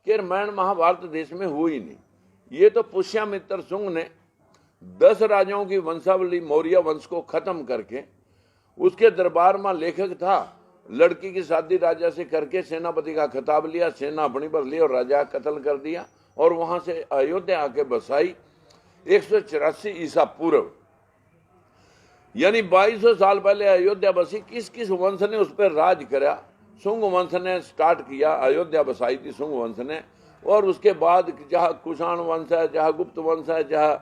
कि रामायण महाभारत देश में हुई नहीं। ये तो पुष्यमित्र शुंग ने 10 राजाओं की वंशावली मौर्य वंश को खत्म करके, उसके दरबार में लेखक था, लड़की की शादी राजा से करके सेनापति का खिताब लिया, सेना अपनी पर ली और राजा कत्ल कर दिया और वहां से अयोध्या आके बसाई 184 ईसा पूर्व, यानी 2200 साल पहले अयोध्या बसी। किस किस वंश ने उस पर राज करा? शुंग वंश ने स्टार्ट किया, अयोध्या बसाई थी शुंग वंश ने। और उसके बाद जहाँ कुषाण वंश है, जहाँ गुप्त वंश है, जहाँ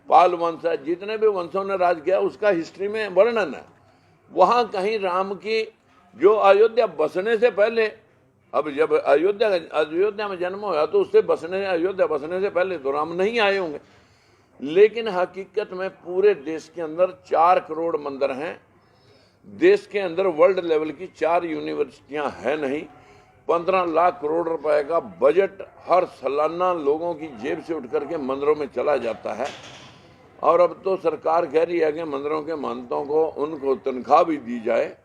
पाल वंश है, जितने भी वंशों ने राज किया उसका हिस्ट्री में वर्णन है। वहां कहीं राम की जो अयोध्या बसने से पहले, अब जब अयोध्या में जन्म हुआ तो उससे अयोध्या बसने से पहले तो राम नहीं आए होंगे। लेकिन हकीकत में पूरे देश के अंदर 4 करोड़ मंदिर हैं। देश के अंदर वर्ल्ड लेवल की 4 यूनिवर्सिटियां हैं नहीं। 15 लाख करोड़ रुपए का बजट हर सालाना लोगों की जेब से उठ करके मंदिरों में चला जाता है। और अब तो सरकार कह रही है कि मंदिरों के महंतों को उनको तनख्वाह भी दी जाए।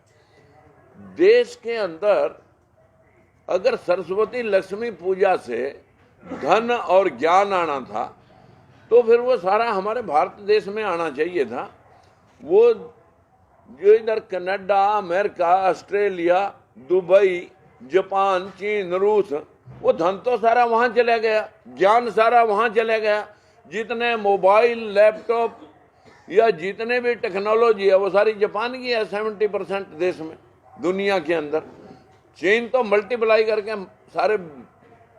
देश के अंदर अगर सरस्वती लक्ष्मी पूजा से धन और ज्ञान आना था तो फिर वो सारा हमारे भारत देश में आना चाहिए था। वो जो इधर Canada, America, Australia, Dubai, Japan, चीन, रूस, वो धन तो सारा वहां चला गया, ज्ञान सारा वहां चला गया। जितने मोबाइल, लैपटॉप या जितने भी टेक्नोलॉजी है वो सारी जापान की है 70% देश में, दुनिया के अंदर। चीन तो मल्टीप्लाई करके सारे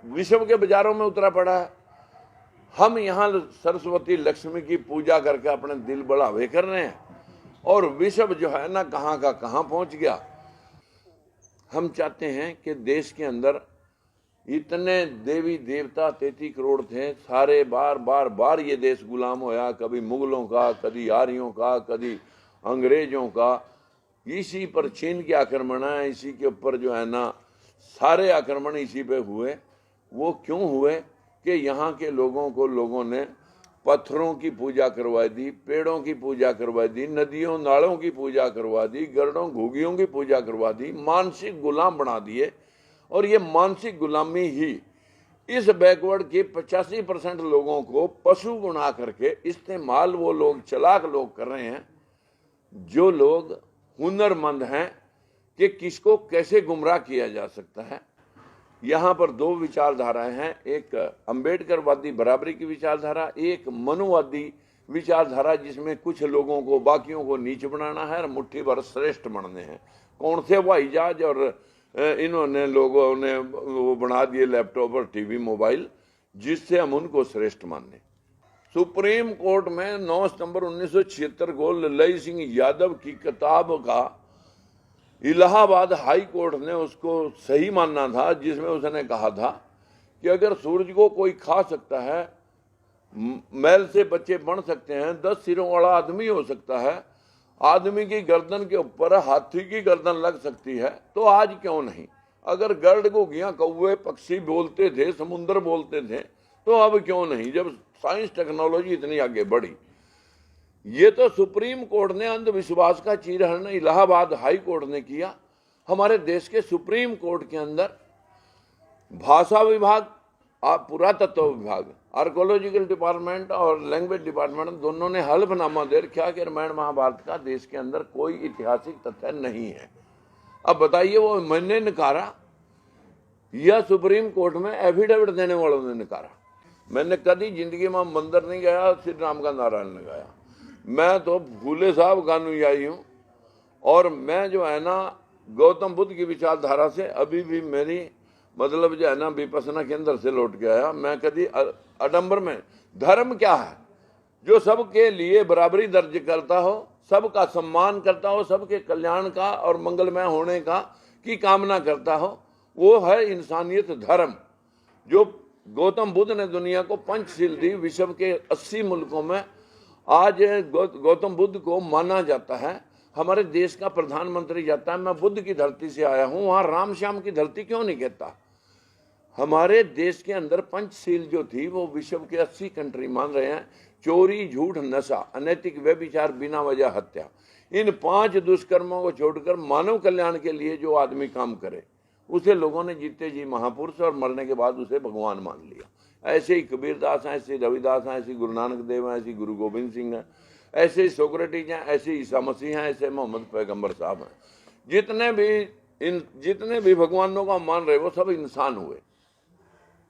विश्व के बाजारों में उतरा पड़ा है। हम यहाँ सरस्वती लक्ष्मी की पूजा करके अपने दिल बढ़ावे कर रहे हैं और विश्व जो है ना कहाँ का कहाँ पहुंच गया। हम चाहते हैं कि देश के अंदर इतने देवी देवता 33 करोड़ थे, सारे बार ये देश गुलाम होया, कभी मुगलों का, कभी आर्यों का, कभी अंग्रेजों का। इसी पर चीन के आक्रमण है, इसी के ऊपर जो है ना सारे आक्रमण इसी पे हुए। वो क्यों हुए कि यहाँ के लोगों ने पत्थरों की पूजा करवा दी, पेड़ों की पूजा करवा दी, नदियों नालों की पूजा करवा दी, गरुड़ों घुगियों की पूजा करवा दी, मानसिक गुलाम बना दिए। और ये मानसिक गुलामी ही इस बैकवर्ड के 85% लोगों को पशु बना करके इस्तेमाल वो लोग, चालाक लोग कर रहे हैं, जो लोग हुनरमंद हैं कि किसको कैसे गुमराह किया जा सकता है। यहाँ पर 2 विचारधाराएं हैं, एक अंबेडकरवादी बराबरी की विचारधारा, एक मनुवादी विचारधारा जिसमें कुछ लोगों को बाकियों को नीच बनाना है और मुट्ठी भर श्रेष्ठ बनने हैं। कौन से हवाई जहाज और इन्होंने लोगों ने वो बना दिए लैपटॉप और टीवी, मोबाइल, जिससे हम उनको श्रेष्ठ माने। सुप्रीम कोर्ट में 9 सितंबर 1976 को ललई सिंह यादव की किताब का इलाहाबाद हाई कोर्ट ने उसको सही मानना था, जिसमें उसने कहा था कि अगर सूरज को कोई खा सकता है, मैल से बच्चे बन सकते हैं, 10 सिरों वाला आदमी हो सकता है, आदमी की गर्दन के ऊपर हाथी की गर्दन लग सकती है, तो आज क्यों नहीं? अगर गर्द घुगियां, कौवे, पक्षी बोलते थे, समुद्र बोलते थे, तो अब क्यों नहीं, जब साइंस टेक्नोलॉजी इतनी आगे बढ़ी। ये तो सुप्रीम कोर्ट ने अंधविश्वास का चीरहरण इलाहाबाद हाई कोर्ट ने किया। हमारे देश के सुप्रीम कोर्ट के अंदर भाषा विभाग, पुरातत्व विभाग, आर्कोलॉजिकल डिपार्टमेंट और लैंग्वेज डिपार्टमेंट दोनों ने हल्फनामा दे रखा कि रामायण महाभारत का देश के अंदर कोई ऐतिहासिक तथ्य नहीं है। अब बताइए, वो मैंने नकारा या सुप्रीम कोर्ट में एफिडेविट देने वालों ने नकारा? मैंने कभी जिंदगी में मंदिर नहीं गया, श्री राम का नारा नहीं गाया। मैं तो फूले साहब का अनुयायी हूँ और मैं जो है ना गौतम बुद्ध की विचारधारा से अभी भी मेरी मतलब जो है ना विपसना केंद्र से लौट के आया। मैं कभी आडंबर में, धर्म क्या है? जो सबके लिए बराबरी दर्ज करता हो, सबका सम्मान करता हो, सबके कल्याण का और मंगलमय होने का की कामना करता हो, वो है इंसानियत धर्म। जो गौतम बुद्ध ने दुनिया को पंचशील दी, विश्व के 80 मुल्कों में आज गौतम बुद्ध को माना जाता है। हमारे देश का प्रधानमंत्री जाता है, मैं बुद्ध की धरती से आया हूं, वहां राम श्याम की धरती क्यों नहीं कहता? हमारे देश के अंदर पंचशील जो थी वो विश्व के 80 कंट्री मान रहे हैं। चोरी, झूठ, नशा, अनैतिक व्यभिचार, बिना वजह हत्या, इन 5 दुष्कर्मों को छोड़कर मानव कल्याण के लिए जो आदमी काम करे उसे लोगों ने जीते जी महापुरुष और मरने के बाद उसे भगवान मान लिया। ऐसे ही कबीरदास हैं, ऐसे रविदास हैं, ऐसे गुरु नानक देव हैं, ऐसे गुरु गोविंद सिंह हैं, ऐसे ही सोक्रेटिस हैं, ऐसे ईसा मसीह हैं, ऐसे मोहम्मद पैगंबर साहब हैं। जितने भी भगवानों का मान रहे वो सब इंसान हुए।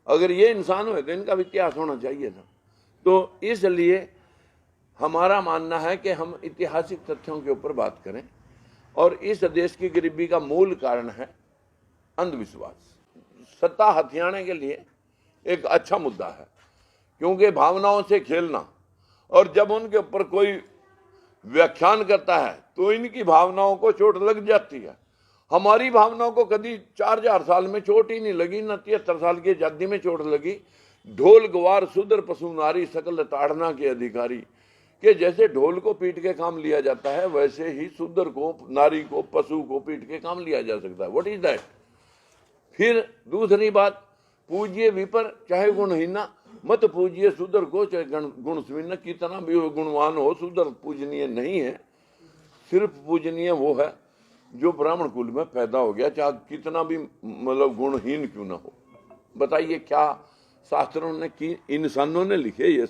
अगर ये इंसान हुए तो इनका भी इतिहास होना चाहिए था। तो इसलिए हमारा मानना है कि हम ऐतिहासिक तथ्यों के ऊपर बात करें। और इस देश की गरीबी का मूल कारण है अंधविश्वास। सत्ता हथियाने के लिए एक अच्छा मुद्दा है, क्योंकि भावनाओं से खेलना, और जब उनके ऊपर कोई व्याख्यान करता है तो इनकी भावनाओं को चोट लग जाती है। हमारी भावनाओं को कभी 4000 साल में चोट ही नहीं लगी, न 73 साल की आजादी में चोट लगी। ढोल गवार शूद्र पशु नारी सकल ताड़ना के अधिकारी, कि जैसे ढोल को पीट के काम लिया जाता है वैसे ही शूद्र को, नारी को, पशु को पीट के काम लिया जा सकता है। What is that? फिर दूसरी बात, पूज्य विपर चाहे गुणहीना, मत पूज्य शूद्र को चाहे गुणहीन। कितना भी गुणवान हो, शूद्र पूजनीय नहीं है। सिर्फ पूजनीय वो है जो ब्राह्मण कुल में पैदा हो गया, चाहे कितना भी मतलब गुणहीन क्यों ना हो। बताइए क्या शास्त्रों ने, कि इंसानों ने लिखे ये